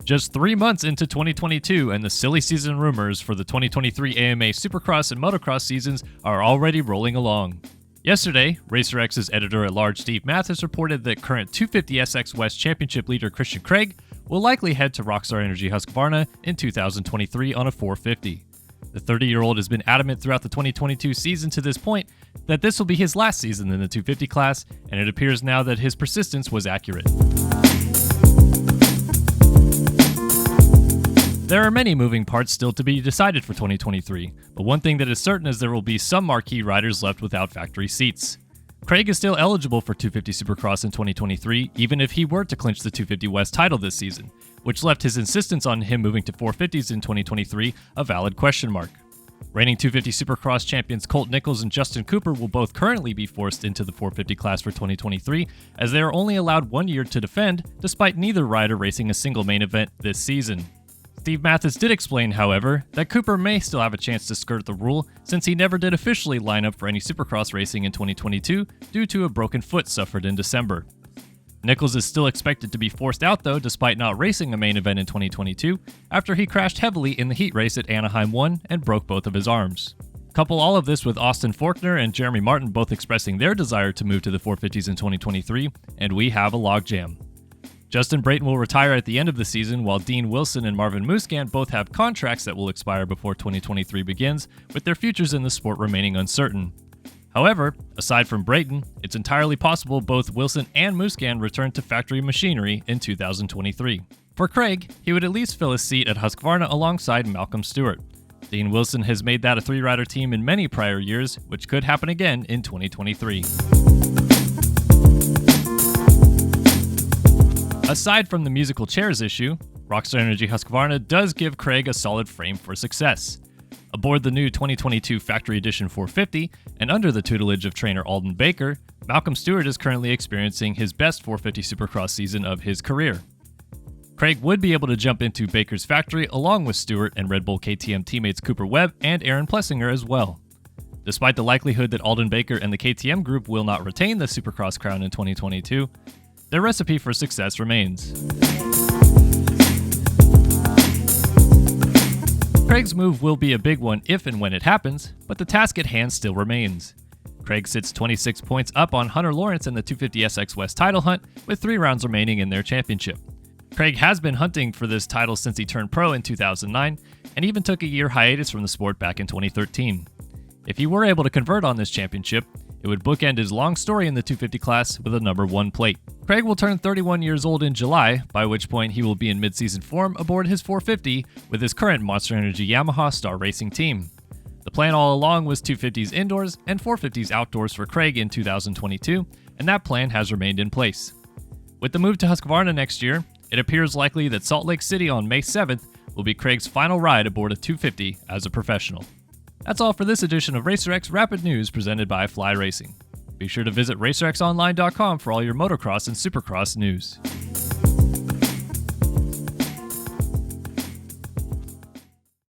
Just 3 months into 2022, and the silly season rumors for the 2023 AMA Supercross and Motocross seasons are already rolling along. Yesterday, RacerX's editor-at-large Steve Matthes reported that current 250SX West Championship leader Christian Craig will likely head to Rockstar Energy Husqvarna in 2023 on a 450. The 30-year-old has been adamant throughout the 2022 season to this point that this will be his last season in the 250 class, and it appears now that his persistence was accurate. There are many moving parts still to be decided for 2023, but one thing that is certain is there will be some marquee riders left without factory seats. Craig is still eligible for 250 Supercross in 2023, even if he were to clinch the 250 West title this season, which left his insistence on him moving to 450s in 2023 a valid question mark. Reigning 250 Supercross champions Colt Nichols and Justin Cooper will both currently be forced into the 450 class for 2023, as they are only allowed 1 year to defend, despite neither rider racing a single main event this season. Steve Matthes did explain, however, that Cooper may still have a chance to skirt the rule since he never did officially line up for any Supercross racing in 2022 due to a broken foot suffered in December. Nichols is still expected to be forced out though, despite not racing a main event in 2022 after he crashed heavily in the heat race at Anaheim 1 and broke both of his arms. Couple all of this with Austin Forkner and Jeremy Martin both expressing their desire to move to the 450s in 2023, and we have a logjam. Justin Brayton will retire at the end of the season, while Dean Wilson and Marvin Musquin both have contracts that will expire before 2023 begins, with their futures in the sport remaining uncertain. However, aside from Brayton, it's entirely possible both Wilson and Musquin return to factory machinery in 2023. For Craig, he would at least fill a seat at Husqvarna alongside Malcolm Stewart. Dean Wilson has made that a 3-rider team in many prior years, which could happen again in 2023. Aside from the musical chairs issue, Rockstar Energy Husqvarna does give Craig a solid frame for success. Aboard the new 2022 Factory Edition 450, and under the tutelage of trainer Alden Baker, Malcolm Stewart is currently experiencing his best 450 Supercross season of his career. Craig would be able to jump into Baker's factory along with Stewart and Red Bull KTM teammates Cooper Webb and Aaron Plessinger as well. Despite the likelihood that Alden Baker and the KTM group will not retain the Supercross crown in 2022, their recipe for success remains. Craig's move will be a big one if and when it happens, but the task at hand still remains. Craig sits 26 points up on Hunter Lawrence in the 250SX West title hunt, with 3 rounds remaining in their championship. Craig has been hunting for this title since he turned pro in 2009, and even took a year hiatus from the sport back in 2013. If he were able to convert on this championship, it would bookend his long story in the 250 class with a number 1 plate. Craig will turn 31 years old in July, by which point he will be in mid-season form aboard his 450 with his current Monster Energy Yamaha Star Racing team. The plan all along was 250s indoors and 450s outdoors for Craig in 2022, and that plan has remained in place. With the move to Husqvarna next year, it appears likely that Salt Lake City on May 7th will be Craig's final ride aboard a 250 as a professional. That's all for this edition of RacerX Rapid News presented by Fly Racing. Be sure to visit racerxonline.com for all your motocross and supercross news.